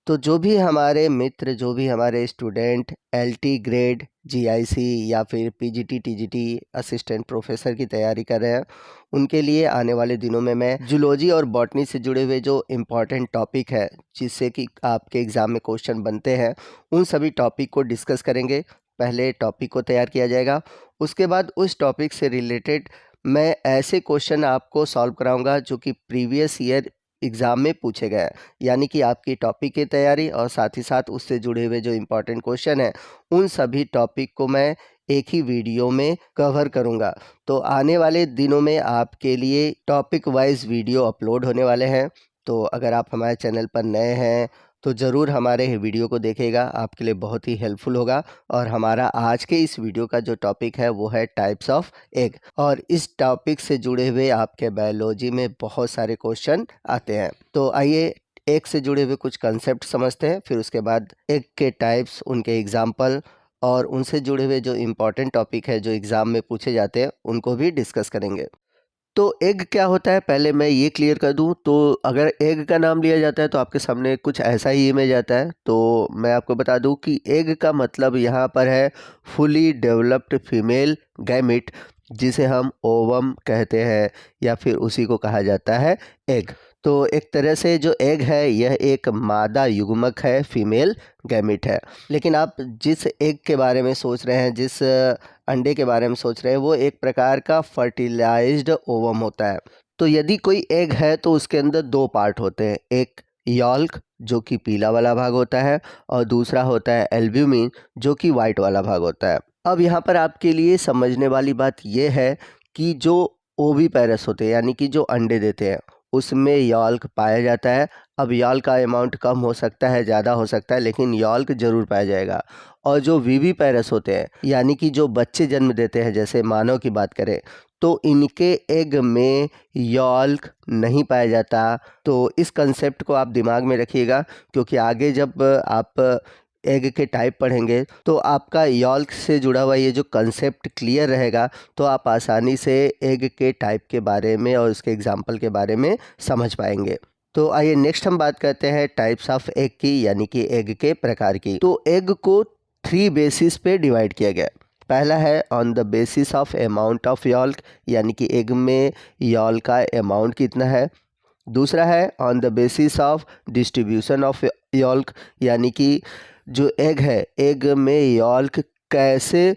तो जो भी हमारे मित्र, जो भी हमारे स्टूडेंट एलटी ग्रेड, जीआईसी या फिर पीजीटी, टीजीटी, असिस्टेंट प्रोफेसर की तैयारी कर रहे हैं, उनके लिए आने वाले दिनों में मैं जूलॉजी और बॉटनी से जुड़े हुए जो इम्पॉर्टेंट टॉपिक है, जिससे कि आपके एग्ज़ाम में क्वेश्चन बनते हैं, उन सभी टॉपिक को डिस्कस करेंगे। पहले टॉपिक को तैयार किया जाएगा, उसके बाद उस टॉपिक से रिलेटेड मैं ऐसे क्वेश्चन आपको सॉल्व कराऊंगा जो कि प्रीवियस ईयर एग्ज़ाम में पूछे गए हैं। यानी कि आपकी टॉपिक की तैयारी और साथ ही साथ उससे जुड़े हुए जो इम्पोर्टेंट क्वेश्चन हैं, उन सभी टॉपिक को मैं एक ही वीडियो में कवर करूंगा। तो आने वाले दिनों में आपके लिए टॉपिक वाइज वीडियो अपलोड होने वाले हैं। तो अगर आप हमारे चैनल पर नए हैं तो ज़रूर हमारे वीडियो को देखिएगा, आपके लिए बहुत ही हेल्पफुल होगा। और हमारा आज के इस वीडियो का जो टॉपिक है वो है टाइप्स ऑफ एग, और इस टॉपिक से जुड़े हुए आपके बायोलॉजी में बहुत सारे क्वेश्चन आते हैं। तो आइए एग से जुड़े हुए कुछ कंसेप्ट समझते हैं, फिर उसके बाद एग के टाइप्स, उनके एग्जाम्पल और उनसे जुड़े हुए जो इम्पोर्टेंट टॉपिक है जो एग्ज़ाम में पूछे जाते हैं उनको भी डिस्कस करेंगे। तो एग क्या होता है, पहले मैं ये क्लियर कर दूं। तो अगर एग का नाम लिया जाता है तो आपके सामने कुछ ऐसा ही इमेज आता है। तो मैं आपको बता दूं कि एग का मतलब यहाँ पर है फुली डेवलप्ड फीमेल गैमिट, जिसे हम ओवम कहते हैं या फिर उसी को कहा जाता है एग। तो एक तरह से जो एग है यह एक मादा युग्मक है, फीमेल गैमिट है। लेकिन आप जिस एग के बारे में सोच रहे हैं, जिस अंडे के बारे में सोच रहे हैं, वो एक प्रकार का फर्टिलाइज्ड ओवम होता है। तो यदि कोई एग है तो उसके अंदर दो पार्ट होते हैं, एक यॉल्क जो कि पीला वाला भाग होता है और दूसरा होता है एल्ब्यूमिन जो कि वाइट वाला भाग होता है। अब यहाँ पर आपके लिए समझने वाली बात यह है कि जो ओवीपेरस होते हैं यानी कि जो अंडे देते हैं उसमें यॉल्क पाया जाता है। अब यॉल्क का अमाउंट कम हो सकता है, ज़्यादा हो सकता है, लेकिन यॉल्क जरूर पाया जाएगा। और जो विवीपेरस होते हैं यानी कि जो बच्चे जन्म देते हैं, जैसे मानव की बात करें तो इनके एग में यॉल्क नहीं पाया जाता। तो इस कंसेप्ट को आप दिमाग में रखिएगा, क्योंकि आगे जब आप एग के टाइप पढ़ेंगे तो आपका यॉल्क से जुड़ा हुआ ये जो कंसेप्ट क्लियर रहेगा, तो आप आसानी से एग के टाइप के बारे में और उसके एग्जाम्पल के बारे में समझ पाएंगे। तो आइए नेक्स्ट हम बात करते हैं टाइप्स ऑफ एग की, यानी कि एग के प्रकार की। तो एग को 3 बेसिस पे डिवाइड किया गया। पहला है on the basis of amount of yolk, यानी कि एग में यॉल्क का अमाउंट कितना है। दूसरा है on the basis of distribution of yolk, यानी कि जो एग है, एग में यॉल्क कैसे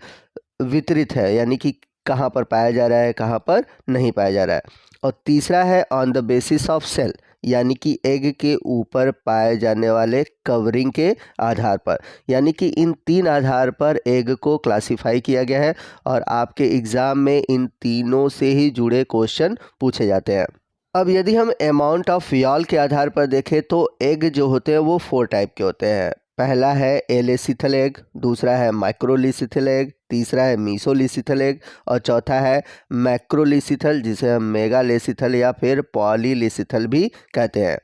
वितरित है, यानी कि कहाँ पर पाया जा रहा है, कहाँ पर नहीं पाया जा रहा है। और तीसरा है on the basis of sale, यानी कि एग के ऊपर पाए जाने वाले कवरिंग के आधार पर। यानी कि इन 3 आधार पर एग को क्लासिफाई किया गया है और आपके एग्ज़ाम में इन तीनों से ही जुड़े क्वेश्चन पूछे जाते हैं। अब यदि हम अमाउंट ऑफ यॉल के आधार पर देखें तो एग जो होते हैं वो 4 टाइप के होते हैं। पहला है एलेसिथल एग, दूसरा है माइक्रोलिसिथल एग, तीसरा है मीसोलिसिथल एग और चौथा है मैक्रोलिसिथल, जिसे हम मेगालिसिथल या फिर पॉलीलिसिथल भी कहते हैं।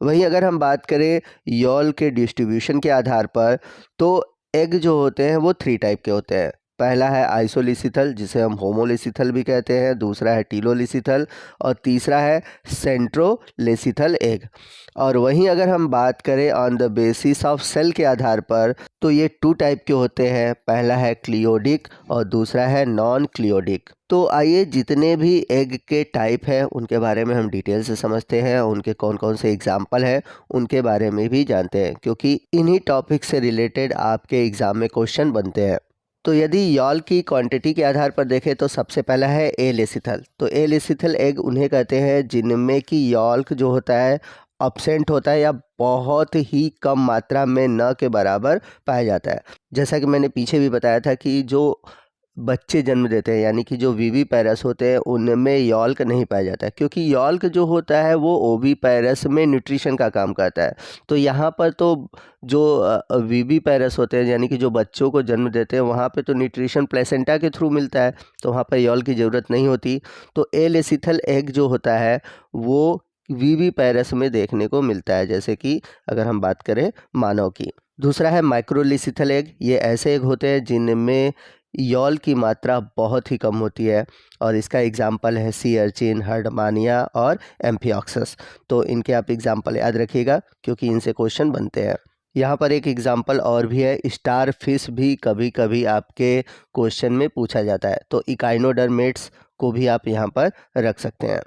वहीं अगर हम बात करें यॉल के डिस्ट्रीब्यूशन के आधार पर तो एग जो होते हैं वो 3 टाइप के होते हैं। पहला है आइसोलिसिथल, जिसे हम होमोलिसिथल भी कहते हैं, दूसरा है टीलोलिसिथल और तीसरा है सेंट्रोलिसिथल एग। और वहीं अगर हम बात करें on the basis of sale के आधार पर तो ये 2 टाइप के होते हैं। पहला है क्लियोडिक और दूसरा है नॉन क्लियोडिक। तो आइए जितने भी एग के टाइप हैं उनके बारे में हम डिटेल से समझते हैं, उनके कौन कौन से एग्जाम्पल हैं उनके बारे में भी जानते हैं, क्योंकि इन्हीं टॉपिक से रिलेटेड आपके एग्ज़ाम में क्वेश्चन बनते हैं। तो यदि यॉल की क्वांटिटी के आधार पर देखें तो सबसे पहला है एलेसिथल। तो एलेसिथल एग उन्हें कहते हैं जिनमें कि यॉल्क जो होता है अब्सेंट होता है या बहुत ही कम मात्रा में न के बराबर पाया जाता है। जैसा कि मैंने पीछे भी बताया था कि जो बच्चे जन्म देते हैं यानी कि जो वीवी पैरस होते हैं उनमें यॉल्क नहीं पाया जाता है, क्योंकि यॉल्क जो होता है वो ओवी पैरस में न्यूट्रिशन का काम करता है। तो यहाँ पर तो जो वीवी पैरस होते हैं यानी कि जो बच्चों को जन्म देते हैं वहाँ पे तो न्यूट्रिशन प्लेसेंटा के थ्रू मिलता है, तो वहाँ पर यॉल्क की ज़रूरत नहीं होती। तो एलेसिथल एग जो होता है वो वीवी पैरस में देखने को मिलता है, जैसे कि अगर हम बात करें मानव की। दूसरा है माइक्रोलिसिथल एग। ये ऐसे एग होते हैं जिनमें यॉल की मात्रा बहुत ही कम होती है, और इसका एग्जाम्पल है सी अर्चिन, हर्डमानिया और एम्फिऑक्सस। तो इनके आप एग्जाम्पल याद रखिएगा क्योंकि इनसे क्वेश्चन बनते हैं। यहाँ पर एक एग्जाम्पल और भी है, स्टार फिश भी कभी कभी आपके क्वेश्चन में पूछा जाता है, तो इकाइनोडर्मेट्स को भी आप यहाँ पर रख सकते हैं।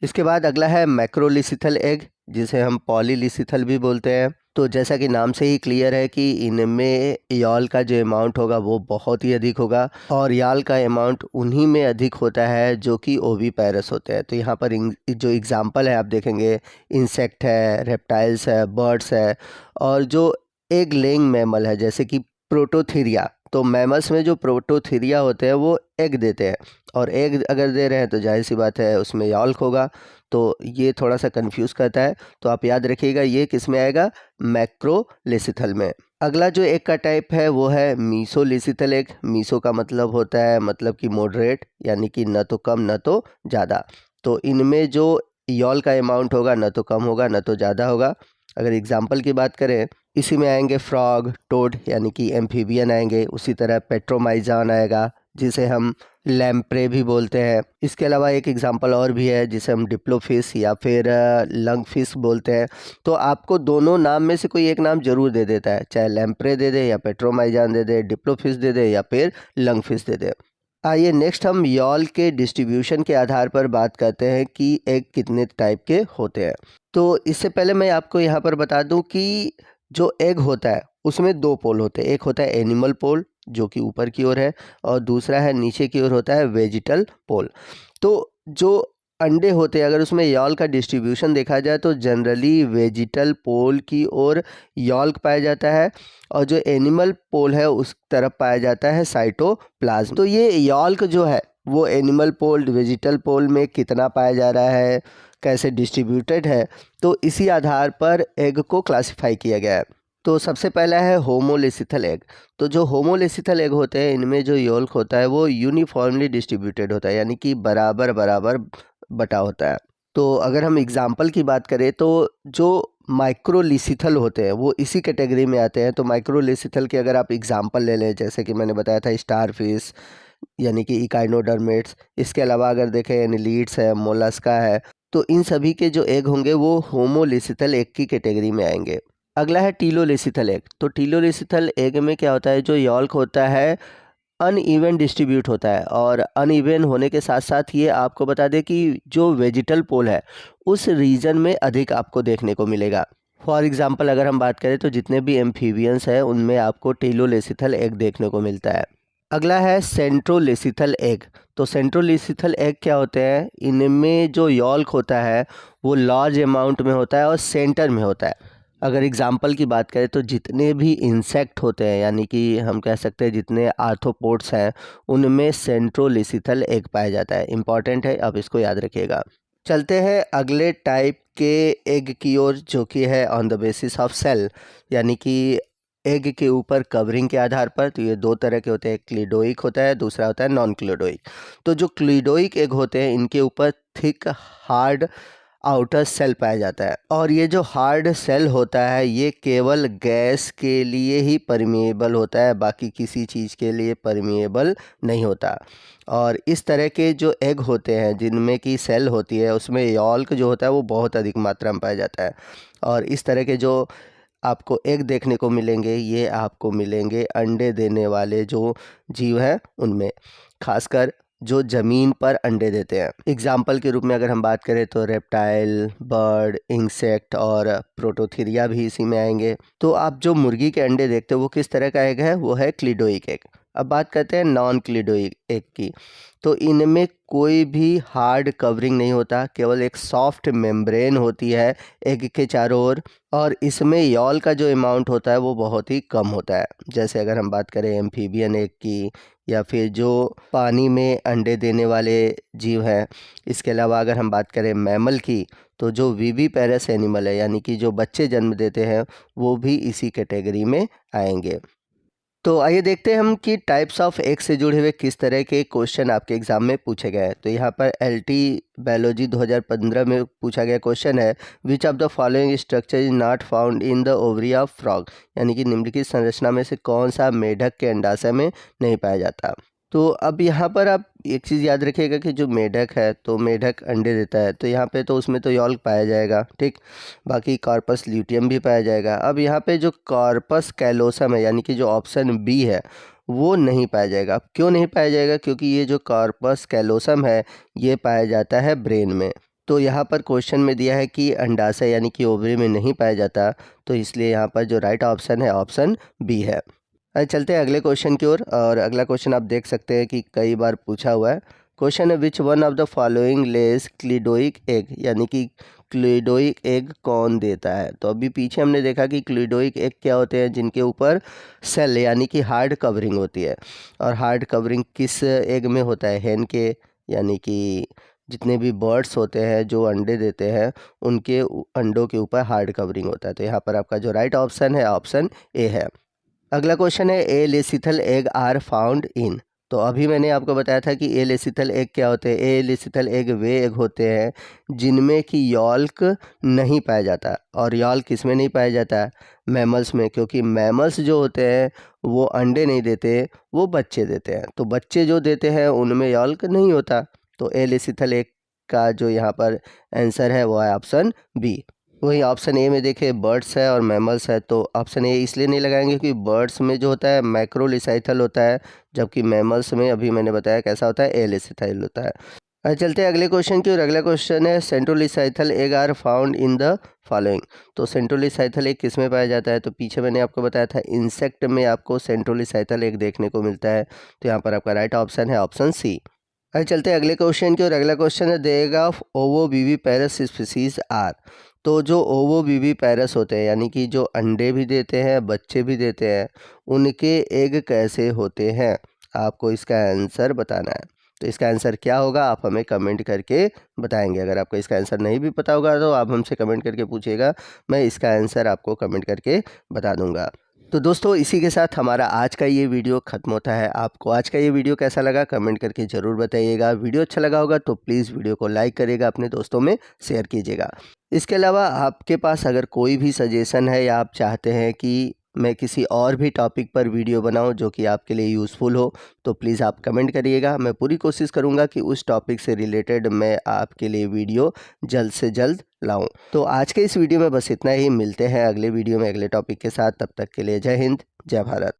इसके बाद अगला है मैक्रोलिसिथल एग, जिसे हम पॉलीलिसिथल भी बोलते हैं। तो जैसा कि नाम से ही क्लियर है कि इनमें यॉल का जो अमाउंट होगा वो बहुत ही अधिक होगा, और याल का अमाउंट उन्हीं में अधिक होता है जो कि ओवीपैरस होते हैं। तो यहाँ पर जो एग्जांपल है आप देखेंगे, इंसेक्ट है, रेप्टाइल्स है, बर्ड्स है, और जो एग लेइंग मैमल है जैसे कि प्रोटोथीरिया। तो मैमल्स में जो प्रोटोथीरिया होते हैं वो एग देते हैं, और एग अगर दे रहे हैं तो जाहिर सी बात है उसमें यॉल्क होगा। तो ये थोड़ा सा कंफ्यूज करता है, तो आप याद रखिएगा ये किस में आएगा, मैक्रोलिसिथल में। अगला जो एग का टाइप है वो है मीसोलिसिथल एग। मीसो का मतलब होता है मतलब कि मॉडरेट, यानी कि न तो कम न तो ज़्यादा। तो इनमें जो यॉल का अमाउंट होगा न तो कम होगा न तो ज़्यादा होगा। अगर एग्जाम्पल की बात करें, इसी में आएंगे फ्रॉग, टोड यानी कि एम्फीबियन आएंगे, उसी तरह पेट्रोमाइजान आएगा जिसे हम लैम्प्रे भी बोलते हैं। इसके अलावा एक एग्जांपल और भी है जिसे हम डिप्लोफिश या फिर लंगफिश बोलते हैं। तो आपको दोनों नाम में से कोई एक नाम जरूर दे देता है, चाहे लैम्प्रे दे दे या पेट्रोमाइजान दे दे, डिप्लोफिश दे दे या फिर लंगफिश दे दे। आइए नेक्स्ट हम यॉल के डिस्ट्रीब्यूशन के आधार पर बात करते हैं कि एग कितने टाइप के होते हैं। तो इससे पहले मैं आपको यहाँ पर बता दूं कि जो एग होता है उसमें दो पोल होते हैं। एक होता है एनिमल पोल जो कि ऊपर की ओर है, और दूसरा है नीचे की ओर होता है वेजिटल पोल। तो जो अंडे होते हैं अगर उसमें यॉल का डिस्ट्रीब्यूशन देखा जाए तो जनरली वेजिटल पोल की ओर यॉल्क पाया जाता है, और जो एनिमल पोल है उस तरफ पाया जाता है साइटोप्लाज्म। तो ये यॉल्क जो है वो एनिमल पोल वेजिटल पोल में कितना पाया जा रहा है, कैसे डिस्ट्रीब्यूटेड है, तो इसी आधार पर एग को क्लासिफाई किया गया है। तो सबसे पहला है होमोलिसिथल एग। तो जो होमोलिसिथल एग होते हैं इनमें जो यॉल्क होता है वो यूनिफॉर्मली डिस्ट्रीब्यूटेड होता है, यानी कि बराबर बराबर बटा होता है। तो अगर हम एग्जाम्पल की बात करें तो जो माइक्रोलिसिथल होते हैं वो इसी कैटेगरी में आते हैं। तो माइक्रोलिसिथल के अगर आप एग्जाम्पल ले लें, जैसे कि मैंने बताया था स्टारफिश यानी कि इकाइनोडर्मेट्स, इसके अलावा अगर देखें एनिलीड्स है, मोलस्का है, तो इन सभी के जो एग होंगे वो होमोलिसिथल एग की कैटेगरी में आएंगे। अगला है टीलोलिसिथल एग। तो टीलोलिसिथल एग में क्या होता है, जो यॉल्क होता है अनइवन डिस्ट्रीब्यूट होता है, और अनइवन होने के साथ साथ ये आपको बता दें कि जो वेजिटल पोल है उस रीजन में अधिक आपको देखने को मिलेगा। फॉर एग्जांपल अगर हम बात करें तो जितने भी एम्फीबियंस हैं उनमें आपको टीलोलिसिथल एग देखने को मिलता है। अगला है सेंट्रोलिसिथल एग। तो सेंट्रोलिसिथल एग क्या होते हैं, इनमें जो यॉल्क होता है वो लार्ज अमाउंट में होता है और सेंटर में होता है। अगर एग्जाम्पल की बात करें तो जितने भी इंसेक्ट होते हैं, यानी कि हम कह सकते हैं जितने आर्थ्रोपोड्स हैं, उनमें सेंट्रोलिसिथल एग पाया जाता है। इंपॉर्टेंट है, आप इसको याद रखिएगा। चलते हैं अगले टाइप के एग की ओर, जो कि है on the basis of sale, यानी कि एग के ऊपर कवरिंग के आधार पर। तो ये दो तरह के होते हैं, क्लिडोइक होता है, दूसरा होता है नॉन क्लिडोइक। तो जो क्लिडोइक एग होते हैं इनके ऊपर थिक हार्ड आउटर सेल पाया जाता है, और ये जो हार्ड सेल होता है ये केवल गैस के लिए ही परमिएबल होता है, बाकी किसी चीज़ के लिए परमिएबल नहीं होता। और इस तरह के जो एग होते हैं जिनमें की सेल होती है उसमें यॉल्क जो होता है वो बहुत अधिक मात्रा में पाया जाता है। और इस तरह के जो आपको एग देखने को मिलेंगे ये आपको मिलेंगे अंडे देने वाले जो जीव हैं उनमें, खासकर जो ज़मीन पर अंडे देते हैं। एग्जाम्पल के रूप में अगर हम बात करें तो रेप्टाइल, बर्ड, इंसेक्ट और प्रोटोथीरिया भी इसी में आएंगे। तो आप जो मुर्गी के अंडे देखते हो वो किस तरह का एग है, वो है क्लिडोइक एग। अब बात करते हैं नॉन क्लिडोइक एग की। तो इनमें कोई भी हार्ड कवरिंग नहीं होता, केवल एक सॉफ्ट मेम्ब्रेन होती है एग के चारों ओर, और इसमें यॉल का जो अमाउंट होता है वो बहुत ही कम होता है। जैसे अगर हम बात करें एम्फीबियन एग की, या फिर जो पानी में अंडे देने वाले जीव हैं। इसके अलावा अगर हम बात करें मैमल की, तो जो विविपेरस एनिमल है यानी कि जो बच्चे जन्म देते हैं वो भी इसी कैटेगरी में आएंगे। तो आइए देखते हैं हम कि टाइप्स ऑफ एग से जुड़े हुए किस तरह के क्वेश्चन आपके एग्जाम में पूछे गए हैं। तो यहाँ पर एलटी बायोलॉजी 2015 में पूछा गया क्वेश्चन है, which of the following structure is not found in the ovary of frog, यानी कि निम्नलिखित संरचना में से कौन सा मेढक के अंडाशय में नहीं पाया जाता। तो अब यहाँ पर आप एक चीज़ याद रखिएगा कि जो मेढक है तो मेढक अंडे देता है, तो यहाँ पे तो उसमें तो यॉल्क पाया जाएगा, ठीक। बाकी कॉर्पस ल्यूटियम भी पाया जाएगा। अब यहाँ पे जो कॉर्पस कैलोसम है यानी कि जो ऑप्शन बी है वो नहीं पाया जाएगा। अब क्यों नहीं पाया जाएगा? क्योंकि ये जो कॉर्पस कैलोसम है ये पाया जाता है ब्रेन में। तो यहाँ पर क्वेश्चन में दिया है कि अंडाशय यानी कि ओवरी में नहीं पाया जाता, तो इसलिए यहाँ पर जो राइट ऑप्शन है ऑप्शन बी है। चलते हैं अगले क्वेश्चन की ओर। और अगला क्वेश्चन आप देख सकते हैं कि कई बार पूछा हुआ है। क्वेश्चन है, which one of the following less cleidoic egg, यानी कि क्लिडोइक एग कौन देता है। तो अभी पीछे हमने देखा कि क्लिडोइक एग क्या होते हैं, जिनके ऊपर सेल यानी कि हार्ड कवरिंग होती है। और हार्ड कवरिंग किस एग में होता है? हेन के, यानी कि जितने भी बर्ड्स होते हैं जो अंडे देते हैं उनके अंडों के ऊपर हार्ड कवरिंग होता है। तो यहाँ पर आपका जो राइट ऑप्शन है ऑप्शन ए है। अगला क्वेश्चन है, ए लेसिथल एग आर फाउंड इन। तो अभी मैंने आपको बताया था कि ए लेसिथल एग क्या होते हैं। ए लेसिथल एग वे एग होते हैं जिनमें कि यॉल्क नहीं पाया जाता। और यॉल्क किस में नहीं पाया जाता? मैमल्स में, क्योंकि मैमल्स जो होते हैं वो अंडे नहीं देते, वो बच्चे देते हैं। तो बच्चे जो देते हैं उनमें यॉल्क नहीं होता। तो ए लेसिथल एग का जो यहाँ पर आंसर है वो है ऑप्शन बी। वही ऑप्शन ए में देखिए बर्ड्स है और मैमल्स है, तो ऑप्शन ए इसलिए नहीं लगाएंगे क्योंकि बर्ड्स में जो होता है मैक्रोलिसाइथल होता है, जबकि मैमल्स में अभी मैंने बताया कैसा होता है, एलिसिथाइल होता है। चलते हैं अगले क्वेश्चन की। और अगला क्वेश्चन है, centrolecithal egg are found in the following. तो सेंट्रोलिसाइथल एग किस में पाया जाता है? तो पीछे मैंने आपको बताया था इंसेक्ट में आपको सेंट्रोलिसाइथल एग देखने को मिलता है। तो यहाँ पर आपका राइट ऑप्शन है ऑप्शन सी। चलते हैं अगले क्वेश्चन की। और अगला क्वेश्चन है, द एग ऑफ ओवो बीवी पैरस स्पीसीज आर। तो जो ओवो बीवी पैरस होते हैं यानी कि जो अंडे भी देते हैं बच्चे भी देते हैं, उनके एग कैसे होते हैं? आपको इसका आंसर बताना है। तो इसका आंसर क्या होगा आप हमें कमेंट करके बताएंगे। अगर आपको इसका आंसर नहीं भी पता होगा तो आप हमसे कमेंट करके पूछिएगा, मैं इसका आंसर आपको कमेंट करके बता दूंगा। तो दोस्तों इसी के साथ हमारा आज का ये वीडियो ख़त्म होता है। आपको आज का ये वीडियो कैसा लगा कमेंट करके ज़रूर बताइएगा। वीडियो अच्छा लगा होगा तो प्लीज़ वीडियो को लाइक करिएगा, अपने दोस्तों में शेयर कीजिएगा। इसके अलावा आपके पास अगर कोई भी सजेशन है या आप चाहते हैं कि मैं किसी और भी टॉपिक पर वीडियो बनाऊं जो कि आपके लिए यूज़फुल हो, तो प्लीज़ आप कमेंट करिएगा। मैं पूरी कोशिश करूंगा कि उस टॉपिक से रिलेटेड मैं आपके लिए वीडियो जल्द से जल्द लाऊं। तो आज के इस वीडियो में बस इतना ही। मिलते हैं अगले वीडियो में अगले टॉपिक के साथ। तब तक के लिए जय हिंद, जय भारत।